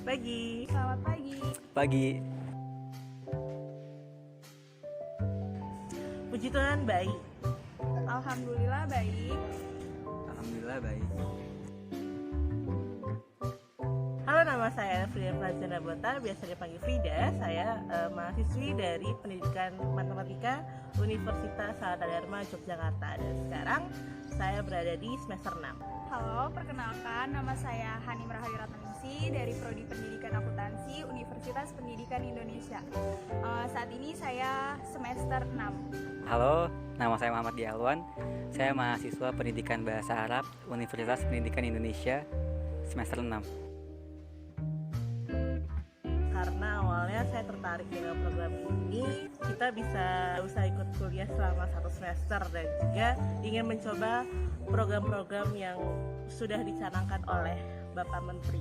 Pagi. Selamat pagi. Pagi. Puji Tuhan baik. Alhamdulillah baik. Alhamdulillah baik. Halo, nama saya Frida Pradjana Bota, biasa dipanggil Frida. Saya mahasiswi dari Pendidikan Matematika Universitas Salata Dharma Yogyakarta. Dan sekarang saya berada di semester 6. Halo, perkenalkan nama saya Hanim Rahadi Ratnaningsi dari Prodi Pendidikan Akuntansi Universitas Pendidikan Indonesia. Saat ini saya semester 6. Halo, nama saya Muhammad Dialwan. Saya mahasiswa Pendidikan Bahasa Arab Universitas Pendidikan Indonesia semester 6. Karena awalnya saya tertarik dengan program ini, kita bisa ikut kuliah selama 1 semester dan juga ingin mencoba program-program yang sudah dicanangkan oleh Bapak Menteri.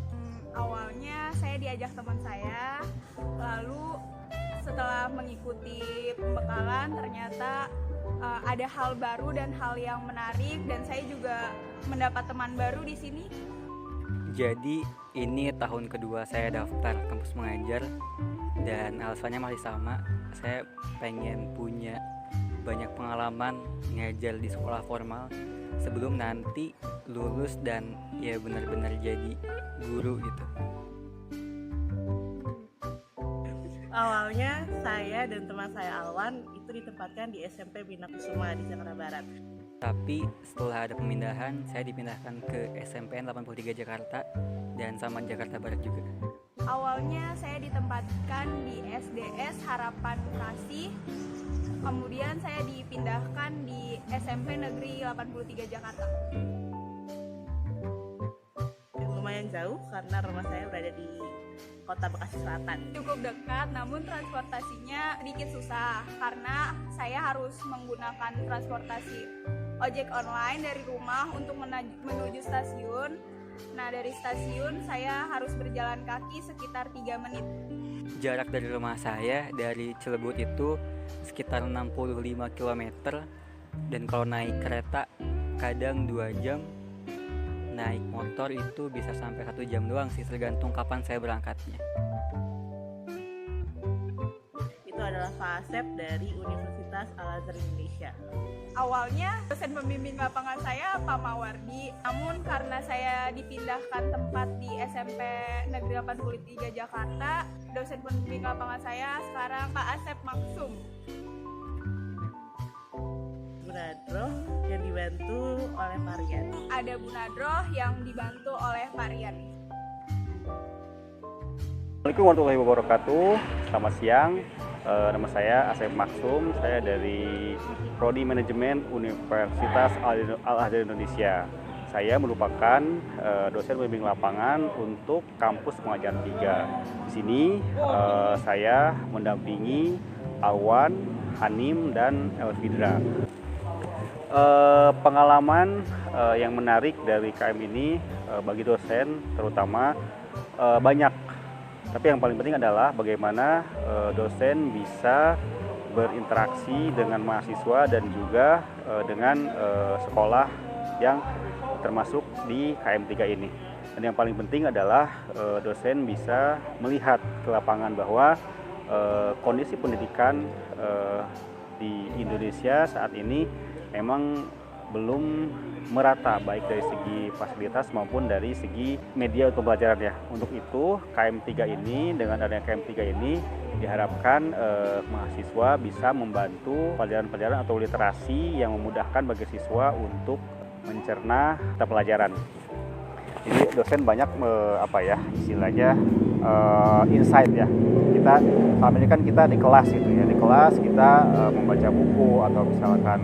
Awalnya saya diajak teman saya, lalu setelah mengikuti pembekalan ternyata ada hal baru dan hal yang menarik, dan saya juga mendapat teman baru di sini. Jadi ini tahun kedua saya daftar kampus mengajar dan alasannya masih sama. Saya pengen punya banyak pengalaman ngajar di sekolah formal sebelum nanti lulus dan ya benar-benar jadi guru gitu. Awalnya saya dan teman saya Alwan itu ditempatkan di SMP Bina Kusuma di Jakarta Barat. Tapi setelah ada pemindahan, saya dipindahkan ke SMPN 83 Jakarta dan sama Jakarta Barat juga. Awalnya saya ditempatkan di SDS Harapan Kasih, kemudian saya dipindahkan di SMP Negeri 83 Jakarta. Lumayan jauh karena rumah saya berada di Kota Bekasi Selatan. Cukup dekat, namun transportasinya dikit susah karena saya harus menggunakan transportasi ojek online dari rumah untuk menuju stasiun. Nah, dari stasiun saya harus berjalan kaki sekitar 3 menit. Jarak dari rumah saya dari Cilebut itu sekitar 65 km, dan kalau naik kereta kadang 2 jam, naik motor itu bisa sampai 1 jam doang sih, tergantung kapan saya berangkatnya. Itu adalah FASEP dari Universitas Al-Azhar Indonesia. Awalnya dosen pembimbing lapangan saya Pak Mawardi, namun karena saya dipindahkan tempat di SMP Negeri 83 Jakarta, dosen pembimbing lapangan saya sekarang Pak Asep Maksum. Bunadroh yang dibantu oleh Pak Rian. Ada Bu Nadroh yang dibantu oleh Pak Rian. Assalamualaikum warahmatullahi wabarakatuh. Selamat siang. Nama saya Asep Maksum. Saya dari Prodi Manajemen Universitas Al-Azhar Indonesia. Saya merupakan dosen pembimbing lapangan untuk kampus pengajaran 3. Di sini saya mendampingi Alwan, Hanim, dan Elvidra. Pengalaman yang menarik dari KM ini bagi dosen terutama banyak. Tapi yang paling penting adalah bagaimana dosen bisa berinteraksi dengan mahasiswa dan juga dengan sekolah yang termasuk di KM3 ini. Dan yang paling penting adalah dosen bisa melihat ke lapangan bahwa kondisi pendidikan di Indonesia saat ini memang belum merata, baik dari segi fasilitas maupun dari segi media untuk pembelajaran ya. Untuk itu KM3 ini, dengan adanya KM3 ini diharapkan mahasiswa bisa membantu pelajaran-pelajaran atau literasi yang memudahkan bagi siswa untuk mencerna mata pelajaran. Jadi dosen banyak istilahnya insight ya. Kita selama ini kan kita di kelas gitu ya. Di kelas kita membaca buku atau misalkan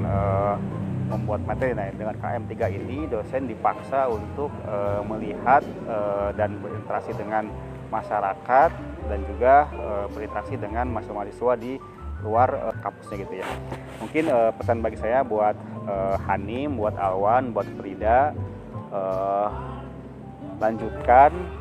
membuat materi. Nah, dengan KM3 ini dosen dipaksa untuk melihat dan berinteraksi dengan masyarakat dan juga berinteraksi dengan mahasiswa di luar kampusnya gitu ya. Mungkin pesan bagi saya buat Hanim, buat Alwan, buat Frida, lanjutkan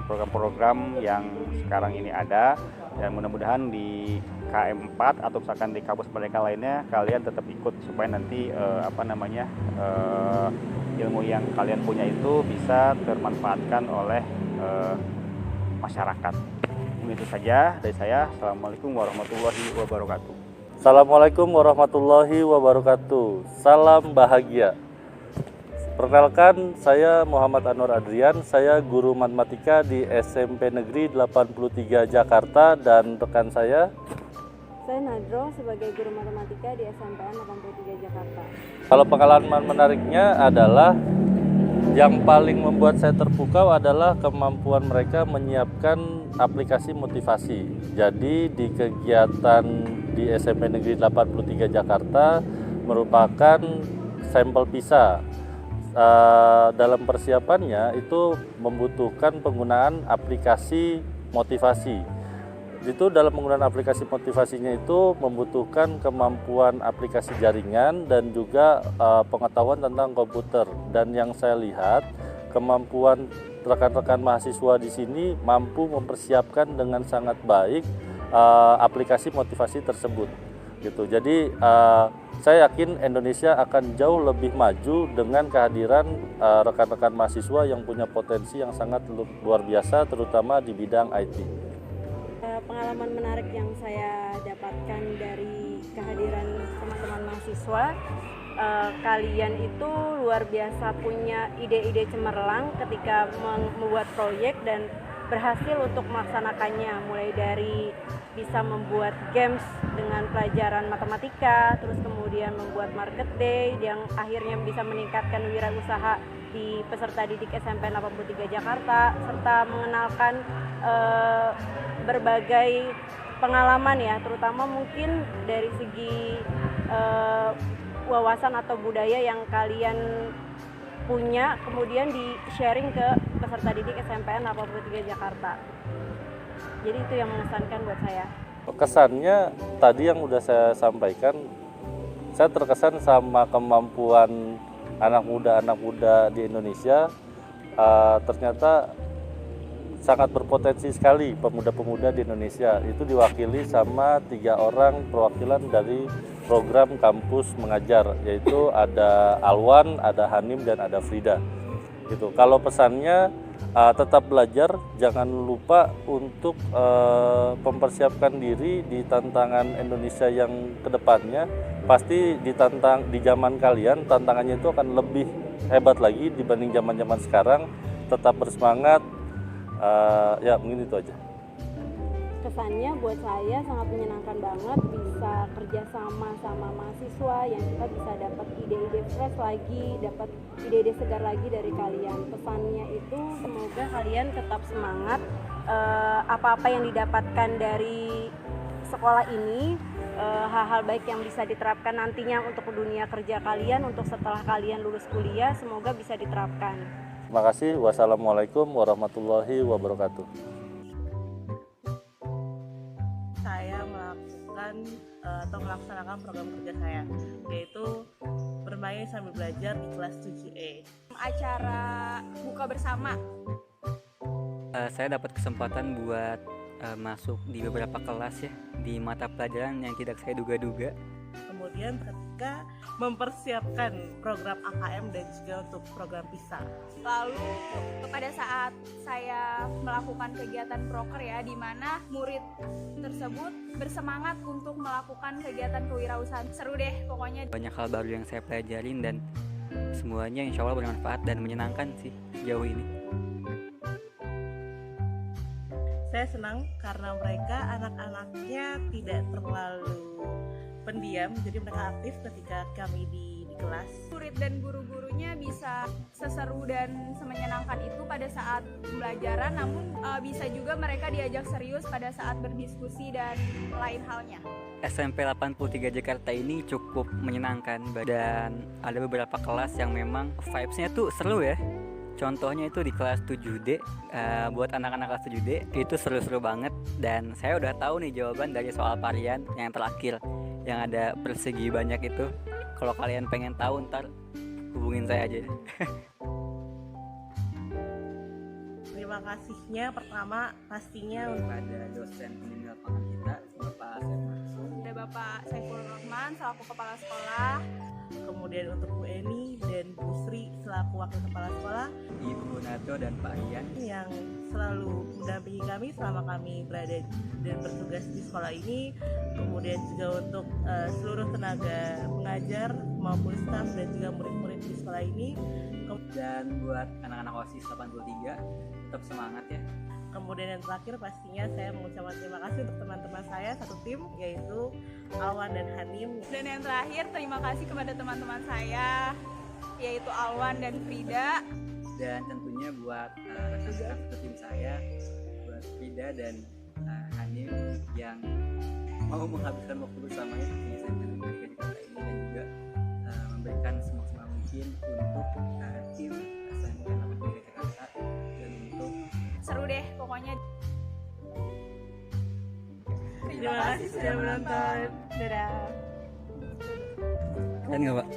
program-program yang sekarang ini ada, dan mudah-mudahan di KM4 atau misalkan di kampus mereka lainnya kalian tetap ikut supaya nanti ilmu yang kalian punya itu bisa termanfaatkan oleh masyarakat. Begitu saja dari saya. Assalamualaikum warahmatullahi wabarakatuh. Assalamualaikum warahmatullahi wabarakatuh. Salam bahagia. Perkenalkan, saya Muhammad Anwar Adrian. Saya guru matematika di SMP Negeri 83 Jakarta, dan rekan saya. Saya Nadro sebagai guru matematika di SMPN 83 Jakarta. Kalau pengalaman menariknya adalah yang paling membuat saya terpukau adalah kemampuan mereka menyiapkan aplikasi motivasi. Jadi di kegiatan di SMP Negeri 83 Jakarta merupakan sampel PISA. Dalam persiapannya itu membutuhkan penggunaan aplikasi motivasi. Itu dalam penggunaan aplikasi motivasinya itu membutuhkan kemampuan aplikasi jaringan dan juga pengetahuan tentang komputer. Dan yang saya lihat, kemampuan rekan-rekan mahasiswa di sini mampu mempersiapkan dengan sangat baik aplikasi motivasi tersebut. Gitu. Jadi saya yakin Indonesia akan jauh lebih maju dengan kehadiran rekan-rekan mahasiswa yang punya potensi yang sangat luar biasa, terutama di bidang IT. Pengalaman menarik yang saya dapatkan dari kehadiran teman-teman mahasiswa, kalian itu luar biasa punya ide-ide cemerlang ketika membuat proyek dan berhasil untuk melaksanakannya, mulai dari bisa membuat games dengan pelajaran matematika, terus kemudian membuat market day yang akhirnya bisa meningkatkan wirausaha di peserta didik SMP 83 Jakarta, serta mengenalkan berbagai pengalaman ya, terutama mungkin dari segi wawasan atau budaya yang kalian punya, kemudian di-sharing ke peserta didik SMPN 83 Jakarta. Jadi itu yang mengesankan buat saya. Kesannya tadi yang udah saya sampaikan, saya terkesan sama kemampuan anak muda di Indonesia. Ternyata sangat berpotensi sekali pemuda-pemuda di Indonesia. Itu diwakili sama 3 orang perwakilan dari program kampus mengajar, yaitu ada Alwan, ada Hanim, dan ada Frida. Gitu. Kalau pesannya tetap belajar, jangan lupa untuk mempersiapkan diri di tantangan Indonesia yang kedepannya. Pasti di zaman kalian tantangannya itu akan lebih hebat lagi dibanding zaman-zaman sekarang. Tetap bersemangat. Ya mungkin itu aja. Kesannya buat saya sangat menyenangkan banget bisa kerjasama sama mahasiswa yang kita bisa dapat ide-ide fresh lagi, dapat ide-ide segar lagi dari kalian. Pesannya itu semoga kalian tetap semangat, apa-apa yang didapatkan dari sekolah ini, hal-hal baik yang bisa diterapkan nantinya untuk dunia kerja kalian, untuk setelah kalian lulus kuliah, semoga bisa diterapkan. Terima kasih. Wassalamualaikum warahmatullahi wabarakatuh. Saya melakukan atau melaksanakan program kerja saya, yaitu bermain sambil belajar di kelas 7E. Acara buka bersama. Saya dapat kesempatan buat masuk di beberapa kelas ya, di mata pelajaran yang tidak saya duga-duga. Kemudian ketika mempersiapkan program AKM dan juga untuk program PISA. Lalu pada saat saya melakukan kegiatan proker ya, di mana murid tersebut bersemangat untuk melakukan kegiatan kewirausahaan. Seru deh pokoknya. Banyak hal baru yang saya pelajarin dan semuanya insya Allah bermanfaat dan menyenangkan sih sejauh ini. Saya senang karena mereka anak-anaknya tidak terlalu pendiam, jadi mereka aktif ketika kami di kelas. Murid dan guru-gurunya bisa seseru dan semenyenangkan itu pada saat pembelajaran, namun bisa juga mereka diajak serius pada saat berdiskusi dan lain halnya. SMP 83 Jakarta ini cukup menyenangkan dan ada beberapa kelas yang memang vibes-nya tuh seru ya. Contohnya itu di kelas 7D, buat anak-anak kelas 7D itu seru-seru banget. Dan saya udah tahu nih jawaban dari soal varian yang terakhir, yang ada persegi banyak itu. Kalau kalian pengen tahu ntar hubungin saya aja. Terima kasihnya pertama pastinya Pada dosen pembimbing lapangan kita, Bapak Saiful. Ada Bapak Saiful Rahman selaku kepala sekolah, kemudian untuk Bu Eni dan Bu Sri selaku wakil kepala sekolah, Ibu Nato dan Pak Ian yang selalu mendampingi kami selama kami berada dan bertugas di sekolah ini, kemudian juga untuk seluruh tenaga pengajar maupun staf dan juga murid-murid di sekolah ini. dan buat anak-anak OSIS 83 tetap semangat ya. Kemudian yang terakhir pastinya saya mengucapkan terima kasih untuk teman-teman saya satu tim, yaitu Alwan dan Hanim. Dan yang terakhir, terima kasih kepada teman-teman saya, yaitu Alwan dan Frida. Dan tentunya buat rekan-rekan satu tim saya, buat Frida dan Hanim yang mau menghabiskan waktu bersamanya di SMK Negeri Jakarta ini, dan juga memberikan semaksimal mungkin untuk tim SMK Negeri Jakarta dan untuk Seru deh pokoknya. Terima kasih sudah menonton. Dadah. dan nggak Pak?